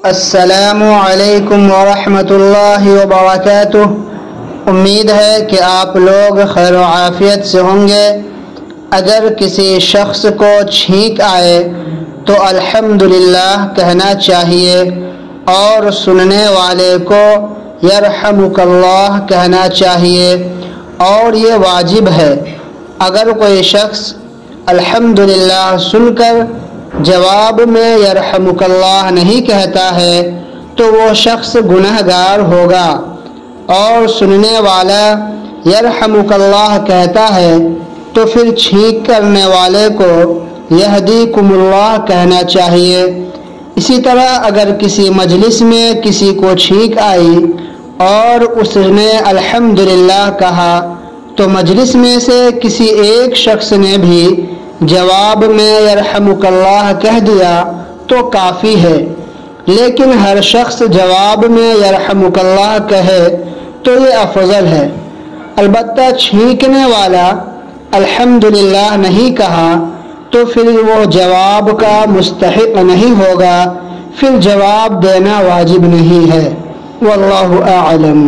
السلام علیکم ورحمۃ اللہ وبرکاتہ۔ امید ہے کہ آپ لوگ خیر و عافیت سے ہوں گے۔ اگر کسی شخص کو چھینک آئے تو الحمدللہ کہنا چاہیے اور سننے والے کو یرحمک اللہ کہنا چاہیے، اور یہ واجب ہے۔ اگر کوئی شخص الحمدللہ سن کر جواب میں یرحمک اللہ نہیں کہتا ہے تو وہ شخص گنہگار ہوگا، اور سننے والا یرحمک اللہ کہتا ہے تو پھر چھینک کرنے والے کو یہدیکم اللہ کہنا چاہیے۔ اسی طرح اگر کسی مجلس میں کسی کو چھینک آئی اور اس نے الحمدللہ کہا تو مجلس میں سے کسی ایک شخص نے بھی جواب میں یرحمک اللہ کہہ دیا تو کافی ہے، لیکن ہر شخص جواب میں یرحمک اللہ کہے تو یہ افضل ہے۔ البتہ چھینکنے والا الحمدللہ نہیں کہا تو پھر وہ جواب کا مستحق نہیں ہوگا، پھر جواب دینا واجب نہیں ہے۔ واللہ اعلم۔